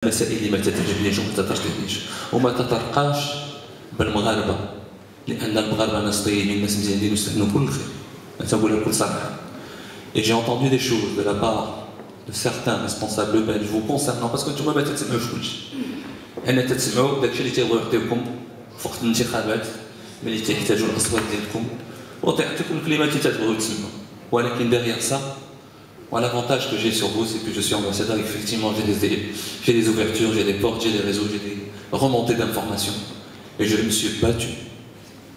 المسائل اللي ما تتعجبنيش وما تطرقنيش وما تطرقاش بالمغاربه، لان المغاربه ناس طيبين، ناس مزيانين ويستحقوا كل الخير. انا تنقولها بكل صراحه. Et j'ai entendu des choses de la part de certains responsables belges vous concernant parce que نتوما ما تتسمعوش كلشي. انا تتسمعوا داكشي اللي تيبغيو يعطيوكم في وقت الانتخابات ملي تيحتاجوا الاصوات ديالكم وتيعطيكم الكلمات اللي تتبغيو تسمعوا. ولكن derrière ça, moi, l'avantage que j'ai sur vous, c'est que je suis ambassadeur et qu'effectivement j'ai des ouvertures, j'ai des portes, j'ai des réseaux, j'ai des remontées d'informations. Et je me suis battu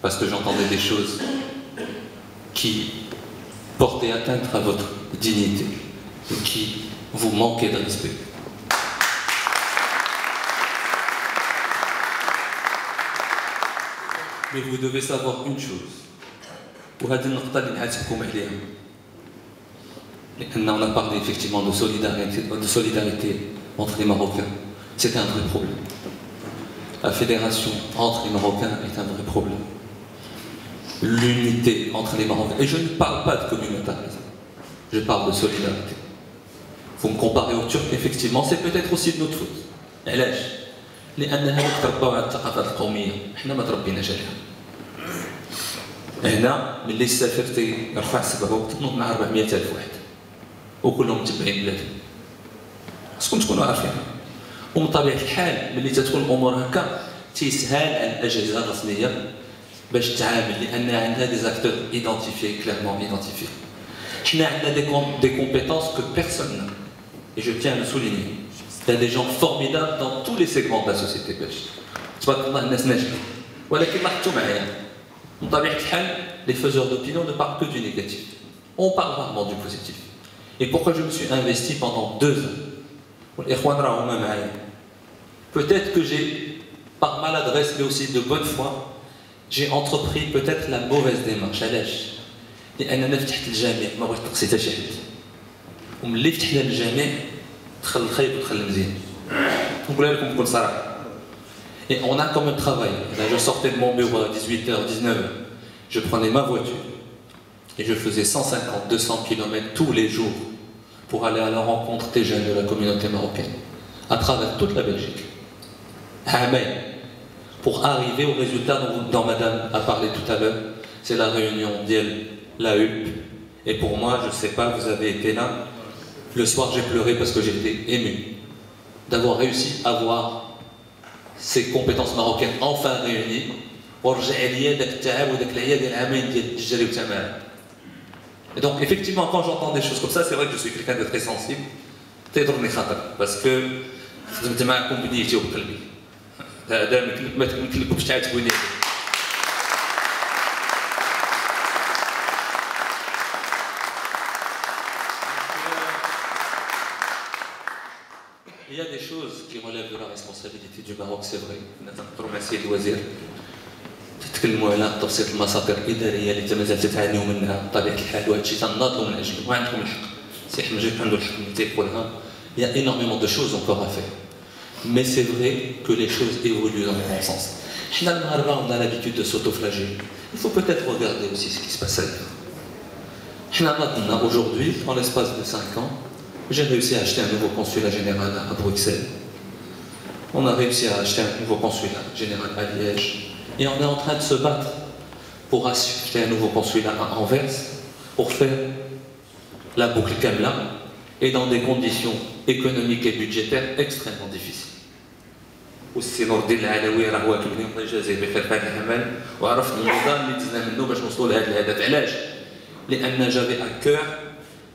parce que j'entendais des choses qui portaient atteinte à votre dignité et qui vous manquaient de respect. Mais vous devez savoir une chose. وهذه النقطة اللي نعاتبكم عليها. On a parlé effectivement de solidarité entre les Marocains. C'est un vrai problème. La fédération entre les Marocains est un vrai problème. L'unité entre les Marocains. Et je ne parle pas de communautarisme. Je parle de solidarité. Vous me comparez aux Turcs, effectivement, c'est peut-être aussi de notre faute. علاش؟ لأننا تربوا على الثقافات القومية، احنا ما تربيناش عليها. هنا ملي السفير تيرفع صبعو تنوض مع 400,000 واحد. وكلهم متبعين بلادهم. خصكم تكونوا عارفين. ومن طبيعة الحال ملي تتكون الأمور هكا تيسهل على الأجهزة الرسمية باش تعامل لأن عندها دي زاكتور ايدونتيفيي كليرمون ايدونتيفيي. حنا عندنا دي كومبيتونس كو بيرسون n'a. Et je tiens à le souligner. Il y a des gens formidables dans tous les segments de la société belge. تبارك الله الناس ناجحين. ولكن لاحظتوا معايا من طبيعة الحال les faiseurs d'opinion ne parlent que du négatif. On parle rarement du positif. Et pourquoi je me suis investi pendant 2 ans? Peut-être que j'ai, par maladresse mais aussi de bonne foi, j'ai entrepris peut-être la mauvaise démarche. علاش؟ لأننا فتحت الجامع ما بغيت نقصي حتى شي حد. وملي فتحنا الجامع دخل الخايب ودخل المزيان. نقولها لكم بكل صراحة. Et on a quand même travaillé. Là, je sortais de mon bureau à 18h, 19h. Je prenais ma voiture. Et je faisais 150, 200 km tous les jours pour aller à la rencontre des jeunes de la communauté marocaine, à travers toute la Belgique. Amen. Pour arriver au résultat dont Madame a parlé tout à l'heure, c'est la réunion d'IEL, la HUP. Et pour moi, je ne sais pas, vous avez été là. Le soir, j'ai pleuré parce que j'étais ému d'avoir réussi à voir ces compétences marocaines enfin réunies. Et donc, effectivement, quand j'entends des choses comme ça, c'est vrai que je suis quelqu'un de très sensible. Parce que je معكم بنيتي وبقلبي. هذا ما يمكنلكمش تعاتبوني. Il y a des choses qui relèvent de la responsabilité du Maroc, c'est vrai. نقدروا مع السيد الوزير تتكلموا على تبسيط المساطر الاداريه اللي مازال تتعانيوا منها بطبيعه الحال وهذا الشيء تناضلوا من اجله وعندكم الحق. سي حمجي عنده الحق اللي تيقولها. Il y a énormément de choses encore à faire. Mais c'est vrai que les choses évoluent dans le bon sens. حنا المغاربه on a l'habitude de s'autoflageller. Il faut peut-être regarder aussi ce qui se passe ailleurs. حنا maintenant aujourd'hui, en l'espace de 5 ans, j'ai réussi à acheter un nouveau consulat général à Bruxelles. On a réussi à acheter un nouveau consulat général à Liège. Et on est en train de se battre pour acheter un nouveau consulat à Anvers, pour faire la boucle Kamla, et dans des conditions économiques et budgétaires extrêmement difficiles. والسي نور الدين العلوي راه واكبني الله يجازيه بخير في هذا العمل وعرفت النظام اللي دزنا منه باش نوصلوا لهذا الهدف. علاش؟ لأن j'avais à cœur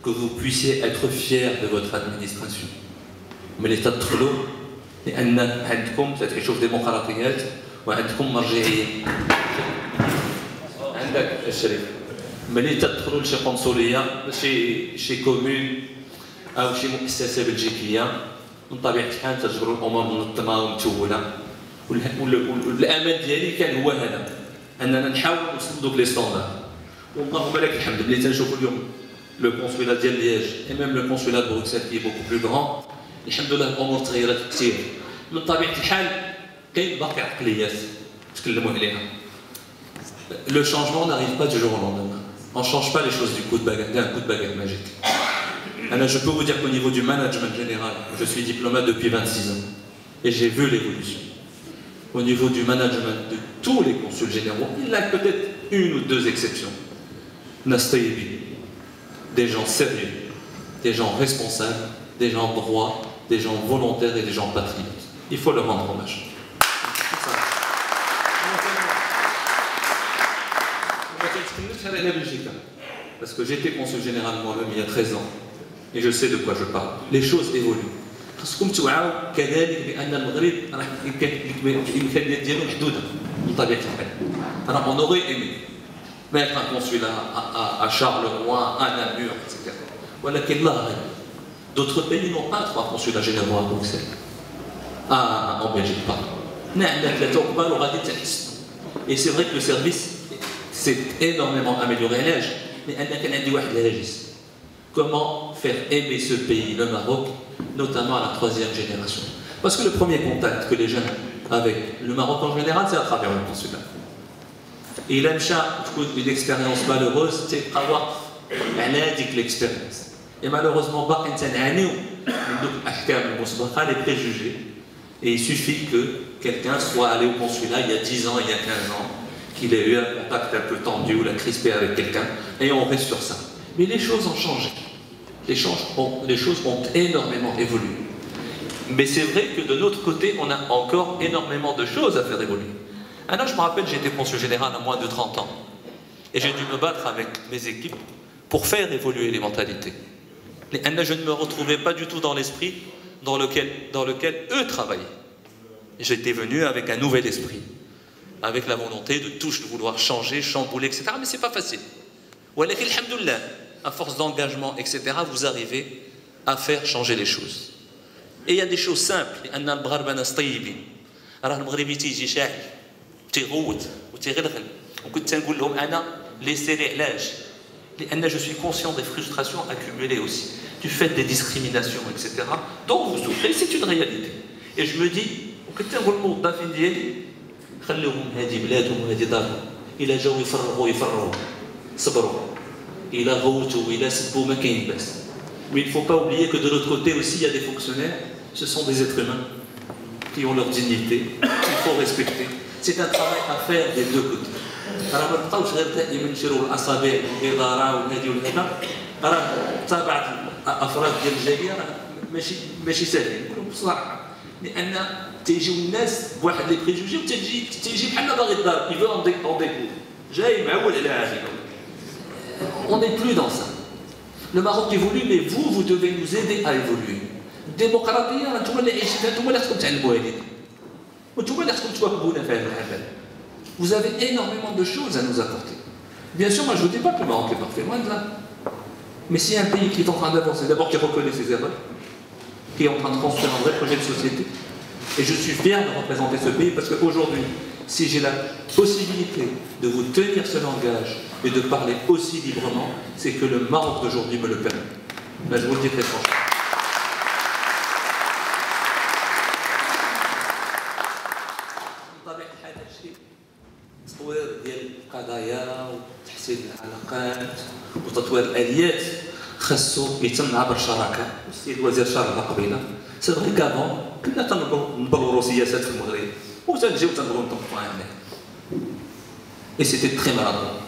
que vous puissiez être fiers de votre administration. ملي تدخلوا لأن عندكم تتعيشوا في ديمقراطيات وعندكم مرجعيه. عندك الشريف ملي تدخلوا لشي قنصليه شي كومون او شي مؤسسه بلجيكيه من طبيعه الحال تجبروا الامور منظمه ومتوله. والامل ديالي كان هو هذا اننا نحاول نوصلوا دوك لي ستاندار. واللهم لك الحمد ملي تنشوفوا اليوم لو كونسولا ديال لياج اي ميم لو كونسولا دو بروكسل كي بوكو بلو غران. الحمد لله الامور تغيرت كثير. من طبيعه الحال كاين باقي عقليات تكلموا عليها. Le changement n'arrive pas du jour au lendemain. On ne change pas les choses du coup de baguette, d'un coup de baguette magique. Alors je peux vous dire qu'au niveau du management général, je suis diplomate depuis 26 ans. Et j'ai vu l'évolution. Au niveau du management de tous les consuls généraux, il y a peut-être une ou deux exceptions. Nastaïbi, des gens sérieux, des gens responsables, des gens droits, des gens volontaires et des gens patriotes. Il faut leur rendre hommage. Parce que j'étais consul général moi-même il y a 13 ans et je sais de quoi je parle. Les choses évoluent. خصكم توعوا كذلك بان المغرب راه الامكانيات ديالو محدوده بطبيعه الحال. Alors on aurait aimé mettre un consulat à Charleroi, à Namur, etc. ولكن لا غير. D'autres pays n'ont pas 3 consulats généraux à Bruxelles. En Belgique, pardon. Et c'est vrai que le service s'est énormément amélioré. Mais comment faire aimer ce pays, le Maroc, notamment à la 3e génération? Parce que le premier contact que les jeunes avec le Maroc en général, c'est à travers le consulat. Et il aime une expérience malheureuse, c'est avoir l'expérience. Et malheureusement, les préjugés. Et il suffit que quelqu'un soit allé au consulat il y a 10 ans, il y a 15 ans, qu'il ait eu un contact un peu tendu ou la crispé avec quelqu'un, et on reste sur ça. Mais les choses ont changé. Les choses ont énormément évolué. Mais c'est vrai que de notre côté, on a encore énormément de choses à faire évoluer. Alors je me rappelle, j'étais consul général à moins de 30 ans. Et j'ai dû me battre avec mes équipes pour faire évoluer les mentalités. Je ne me retrouvais pas du tout dans l'esprit dans lequel eux travaillaient. J'étais venu avec un nouvel esprit, avec la volonté de vouloir changer, chambouler, etc. Mais ce n'est pas facile. À force d'engagement, etc., vous arrivez à faire changer les choses. Et il y a des choses simples. Je suis conscient des frustrations accumulées aussi, du fait des discriminations, etc. dont vous souffrez, c'est une réalité. Et je me dis, mais il ne faut pas oublier que de l'autre côté aussi, il y a des fonctionnaires, ce sont des êtres humains qui ont leur dignité, qu'il faut respecter. C'est un travail à faire des deux côtés. راه ما بقاوش غير دائما نشيروا الاصابع الاداره والهادي والهنا راه تابعت افراد ديال الجاليه راه ماشي ساهلين نقولوا بصراحه لان تيجيو الناس بواحد لي بريجوجي وتيجي بحال باغي الدار يفو اون ديكور جاي معول على هذيك. On n'est plus dans ça. Le Maroc évolue, mais vous devez nous aider à évoluer. الديمقراطيه راه نتوما اللي عيشتها نتوما اللي خصكم تعلموها لينا وانتوما اللي خصكم تواكبونا في هذا الحفل. Vous avez énormément de choses à nous apporter. Bien sûr, moi je ne vous dis pas que le Maroc est parfait, loin de là. Mais s'il y a un pays qui est en train d'avancer, d'abord qui reconnaît ses erreurs, qui est en train de construire un vrai projet de société, et je suis fier de représenter ce pays parce qu'aujourd'hui, si j'ai la possibilité de vous tenir ce langage et de parler aussi librement, c'est que le Maroc d'aujourd'hui me le permet. Là, je vous le dis très franchement. تطوير ديال القضايا وتحسين العلاقات وتطوير الاليات خاصو يتم عبر الشراكه. السيد الوزير شرح قبيله سي فري كافون كنا تنبلوروا سياسات في المغرب وتنجيو تنبغيو نطبقوها هنا. Et c'était très maladroit.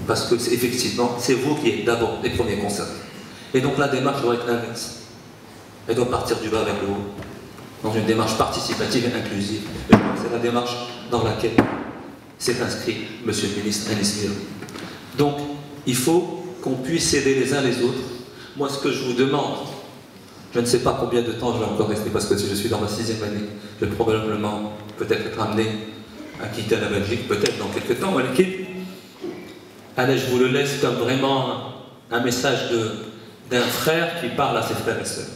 Parce que effectivement, c'est vous qui êtes d'abord les premiers concernés. Et donc la démarche doit être inverse. Elle doit partir du bas vers le haut, dans une démarche participative et inclusive. Et c'est la démarche dans laquelle s'est inscrit Monsieur le ministre Anis Mirou. Donc, il faut qu'on puisse s'aider les uns les autres. Moi, ce que je vous demande, je ne sais pas combien de temps je vais encore rester, parce que si je suis dans ma 6e année, je vais probablement peut-être être amené à quitter la Belgique, peut-être dans quelques temps. Allez, je vous le laisse comme vraiment un message d'un frère qui parle à ses frères et sœurs.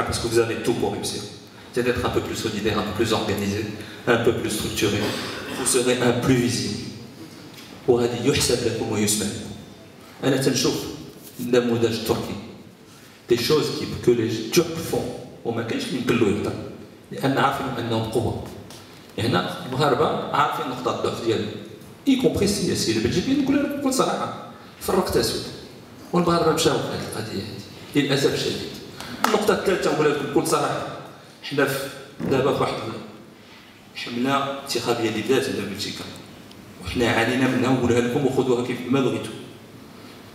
Parce que vous avez tout pour réussir. C'est d'être un peu plus solidaire, un peu plus organisé, un peu plus structuré. Vous serez un plus visible. وهذه يحسب لكم ويسمع. أنا تنشوف النموذج التركي. Des choses que les Turcs font وما كاينش اللي يمكن له يقدر. لأن عارفين أنهم قوة. هنا المغاربة عارفين نقطة الضعف ديالهم. y compris السياسيين البلجيكيين نقول بكل صراحة فرقت أسود. والمغاربة مشاو في هذه القضية هذه للأسف الشديد. النقطة الثالثة نقول لكم بكل صراحة، حنا دابا في واحد حملة انتخابية اللي بدات على بلجيكا وحنا عانينا منها ونقولها لكم وخذوها كيف ما بغيتوا.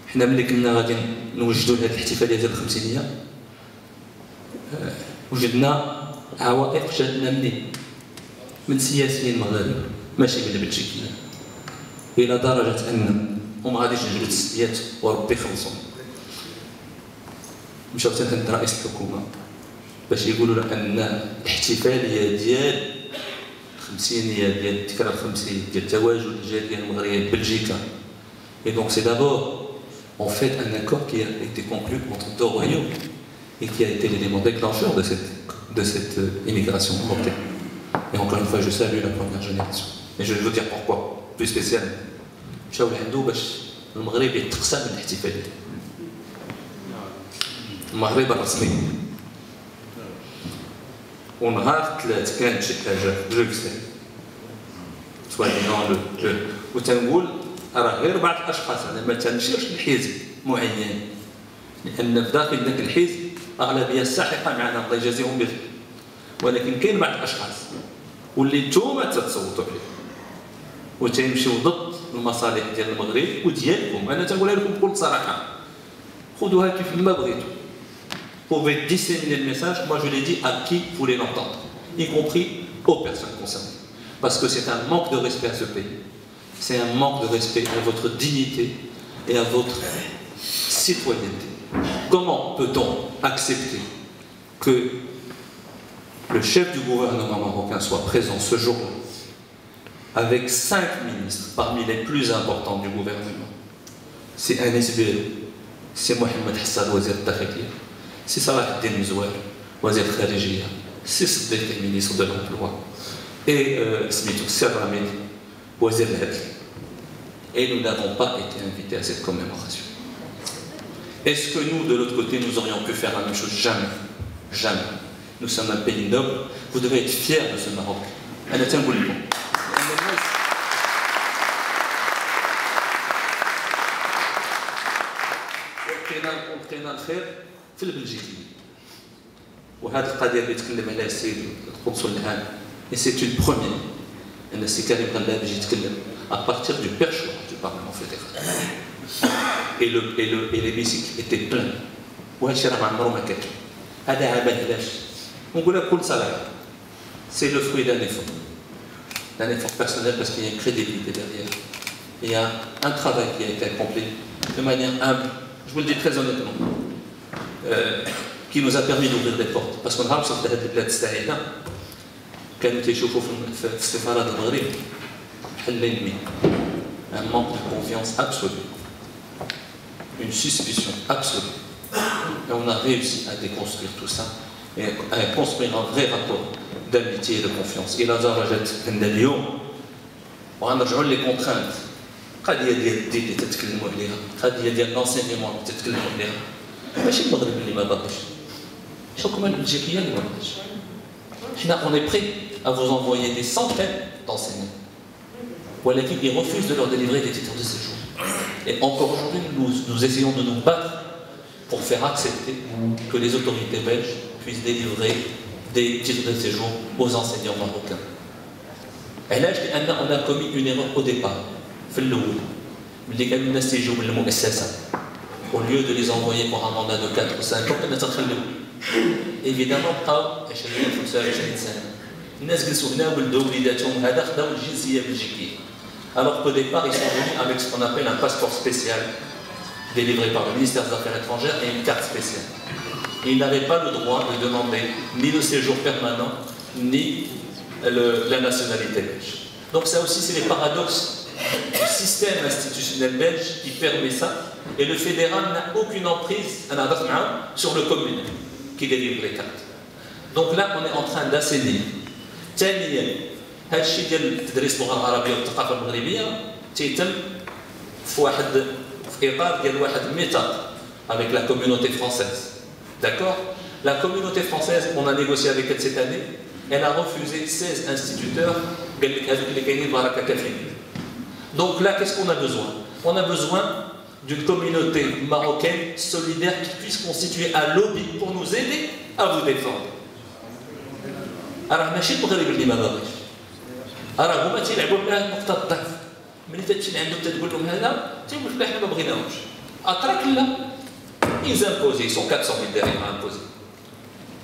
حنا ملي كنا غادي نوجدوا هذه الاحتفالية ديال الخمسينية وجدنا عوائق جاتنا منين؟ من سياسيين مغاربة ماشي من البلجيكيين، إلى درجة أن وما غاديش نجبد السيات وربي يخلصهم. مشاو حتى عند رئيس الحكومة باش يقولوا له أن الاحتفالية ديال الخمسينية ديال الذكرى الخمسين ديال تواجد الجالية المغربية بلجيكا. Et donc c'est d'abord en fait un accord qui a été conclu entre deux royaumes et qui a été l'élément déclencheur de cette immigration européenne. Et encore une fois, je salue la première génération. Et je vais vous dire pourquoi, plus spécialement. مشاو لعندو باش المغرب يتقسم من الاحتفالية. المغرب الرسمي. ونهار ثلاث كانت شي حاجة بروكسل. سوالينون وتنقول راه غير بعض الأشخاص، أنا ما تنشيرش لحزب معين، لأن في داخل ذاك الحزب أغلبية الساحقة معنا الله يجازيهم بخير. ولكن كاين بعض الأشخاص واللي نتوما تتصوتوا عليه وتيمشيو ضد المصالح ديال المغرب وديالكم. انا تنقولها لكم بكل صراحه، خذوها كيف ما بغيتوا. Pouvez disséminer le message, moi je l'ai dit à qui voulait l'entendre, y compris aux personnes concernées. Parce que c'est un manque de respect à ce pays. C'est un manque de respect à votre dignité et à votre citoyenneté. Comment peut-on accepter que le chef du gouvernement marocain soit présent ce jour-là avec 5 ministres parmi les plus importants du gouvernement? C'est un SBL, c'est Mohamed Hassad, wazir al-Dakhiliya, c'est Salah Eddine Mzouar, wazir al-Kharijiyya, c'est Siddiq, ministre de l'Emploi, et c'est Ramid, wazir al-Hadl. Et nous n'avons pas été invités à cette commémoration. Est-ce que nous, de l'autre côté, nous aurions pu faire la même chose? Jamais. Jamais. Nous sommes un pays noble, vous devez être fiers de ce Maroc. أنا تنقول لكم لقينا الخير في البلجيكيين. وهذه القضية اللي تكلم عليها السيد القنصل العام، et c'est une première. أن السي كريم غلاب يجي يتكلم à partir du perchoir du Parlement fédéral. Et l'hémicycle était plein. وهذا الشيء راه ما عمره ما كان. هذا عمل علاش؟ ونقول لك بكل صراحة، c'est le fruit d'un effort personnel parce qu'il y a une crédibilité derrière. Il y a un travail qui a été accompli de manière humble, je vous le dis très honnêtement, qui nous a permis d'ouvrir des portes. Parce qu'on a observé هذه البلاد السعيدة كانوا تيشوفوا في السفارة المغرب حل l'ennemi, un manque de confiance absolu, une suspicion absolue. Et on a réussi à déconstruire tout ça et à construire un vrai rapport d'amitié et de confiance. إلى درجة أن اليوم وغنرجعوا لي كونترانت، قضية ديال الدين اللي تتكلموا عليها، قضية ديال لونسينيمون اللي تتكلموا عليها، ماشي المغرب اللي ما باقيش، الحكومة البلجيكية اللي ما باقيش. حنا on est prêt à vous envoyer des centaines d'enseignants. ولكن ils refusent de leur délivrer des titres de séjour. Et encore aujourd'hui, nous essayons de nous battre pour faire accepter que les autorités belges puissent délivrer des titres de séjour aux enseignants marocains. علاش؟ لأن on a commis une erreur au départ. في الأول ملي كانوا الناس يجوا من المؤسسة au lieu de les envoyer pour un mandat de 4 ou 5 ans كنا تنخليو. évidemment بقاو 20 25 سنة. الناس جلسوا هنا ولدوا وليداتهم هذا خداو الجنسية البلجيكية. Alors qu'au départ, ils sont venus avec ce qu'on appelle un passeport spécial, délivré par le ministère des Affaires étrangères et une carte spéciale. Et ils n'avaient pas le droit de demander ni le séjour permanent, ni la nationalité belge. Donc ça aussi, c'est les paradoxes du système institutionnel belge qui permet ça. Et le fédéral n'a aucune emprise sur le communal qui délivre les cartes. Donc là, on est en train d'assainir. هذا الشيء ديال تدريس اللغه العربيه والثقافه المغربيه تيتم في اطار ديال واحد الميثاق avec la communauté française. D'accord? La communauté française, on a négocié avec elle cette année, elle a refusé 16 instituteurs. Donc là, qu'est-ce qu'on a besoin? On a besoin d'une communauté marocaine solidaire qui puisse constituer un lobby pour nous aider افو ديفوند. راه ماشي المغرب اللي ما باغيش، راه هما تيلعبوا على نقطه الضعف. ملي تمشي لعندهم تقول لهم هذا تيقول لك حنا ما بغيناهمش. اتراك لا إيزامبوزي سون 400 درهم امبوزي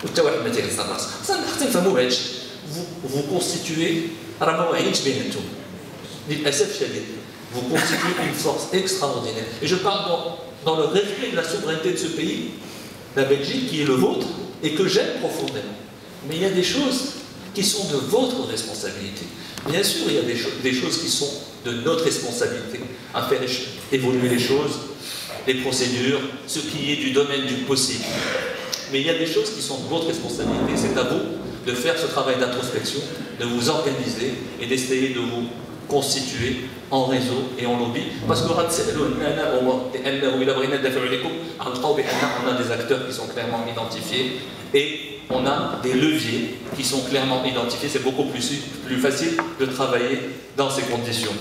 وحتى واحد ما تيهز راسه. خصنا نفهموا هذا الشيء. فو كونستيتوي راه ما واعيينش بين انتم للاسف الشديد. Vous constituez une force extraordinaire. Et je parle dans le respect de la souveraineté de ce pays, la Belgique, qui est le vôtre, et que j'aime profondément. Mais il y a des choses qui sont de votre responsabilité. Bien sûr, il y a des choses qui sont de notre responsabilité, à faire évoluer les choses, les procédures, ce qui est du domaine du possible. Mais il y a des choses qui sont de votre responsabilité. C'est à vous de faire ce travail d'introspection, de vous organiser et d'essayer de vous constituer en réseau et en lobby. Parce que on a des acteurs qui sont clairement identifiés et on a des leviers qui sont clairement identifiés. C'est beaucoup plus facile de travailler dans ces conditions.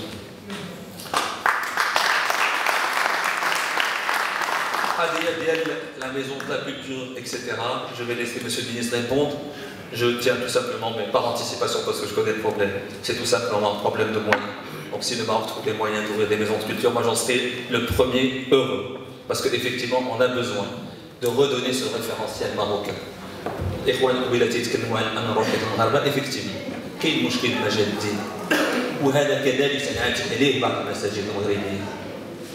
La maison de la culture, etc. Je vais laisser M. le ministre répondre. Je tiens tout simplement, mais par anticipation parce que je connais le problème, c'est tout simplement un problème de moyens. Donc si le Maroc trouve les moyens d'ouvrir des maisons de culture, moi j'en serai le premier heureux. Parce qu'effectivement, on a besoin de redonner ce référentiel marocain. Effectivement, كاين مشكل مجال الدين وهذا كذلك سنعالج عليه بعض المساجد المغربية.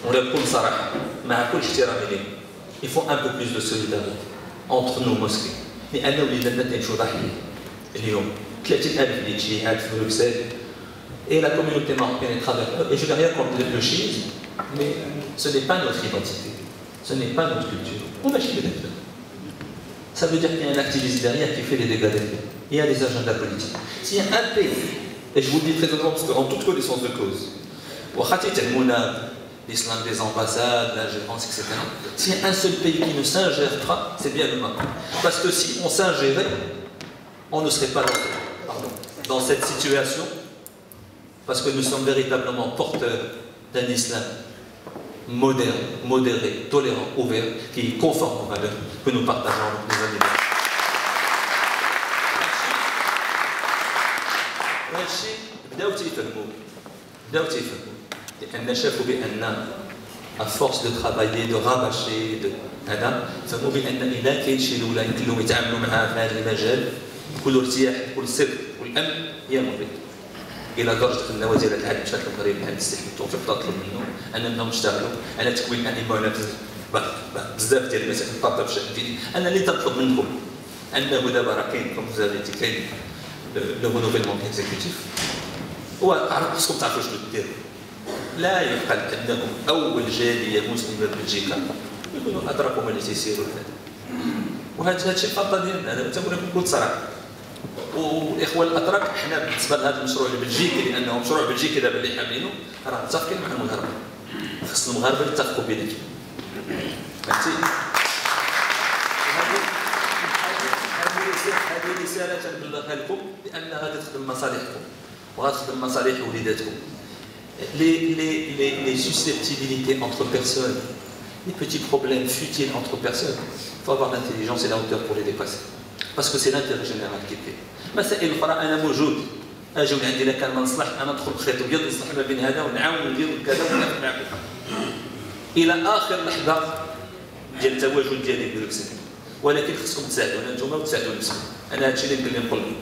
ونكون صراحة مع كل احترامي لهم. Il faut un peu plus de solidarité entre nos mosquées. لأنه وليداتنا تنمشوا ضحية اليوم 30,000 اللي تشيعات في بروكسل et la communauté marocaine est travailleuse. Et je n'ai rien contre le chiisme, mais ce n'est pas notre identité, ce n'est pas notre culture. Ça veut dire qu'il y a un activiste derrière qui fait les dégâts des faits. Il y a des agendas politiques. S'il y a un pays, et je vous le dis très honnêtement parce qu'en toute connaissance de cause, l'islam des ambassades, la gérance, etc. S'il y a un seul pays qui ne s'ingère pas, c'est bien le Maroc. Parce que si on s'ingérait, on ne serait pas dans cette situation, parce que nous sommes véritablement porteurs d'un islam moderne, modéré, tolérant, ouvert, qui est conforme aux valeurs que nous partageons avec nos amis. لأن شافوا بأن à force de travailler, de rabâcher, هذا فهموا بأن إذا كاين شي دولة يمكن لهم يتعاملوا معها في هذا المجال بكل ارتياح بكل صدق والأمن هي المغرب. إلى درجة أن وزير العدل مشات للمغرب الآن تستحي التوفيق تطلب منه أنهم يشتغلوا على تكوين أئمة ولا بزاف ديال المسائل الطاقة في الشأن الديني. أنا اللي تطلب منكم أنه دابا راه كاين كوم فوزافيتي كاين لو رونوفيلمون اكزيكوتيف خصكم تعرفوا شنو ديروا. لا يقال انهم اول جاليه مسلمه ببلجيكا يكونوا ادركوا اللي تيسيروا هذا. وهذا الشيء خطا ديالنا انا تنقول لكم بكل صراحه. والاخوه الاتراك حنا بالنسبه لهذا المشروع البلجيكي لانه مشروع بلجيكي دابا اللي حاملينه راه متفقين مع المغاربه. خص المغاربه يتفقوا بيناتهم. فهمتي؟ هذه رساله تنبلغها لكم لان غادي تخدم مصالحكم وغتخدم مصالح وليداتكم. Les susceptibilités entre personnes, les petits problèmes futiles entre personnes, il faut avoir l'intelligence et la hauteur pour les dépasser. Parce que c'est l'intérêt général qui fait. مسائل أخرى أنا موجود. أجوا عندي إذا كان ما نصلح أنا ندخل بخيط أبيض نصلح ما بين هذا ونعاون ندير كذا وناخذ معكم. إلى آخر لحظة ديال التواجد ديالي في بروكسل. ولكن خصكم تساعدونا أنتم وتساعدوا نفسكم. أنا هذا الشيء اللي يمكن لي نقول لكم.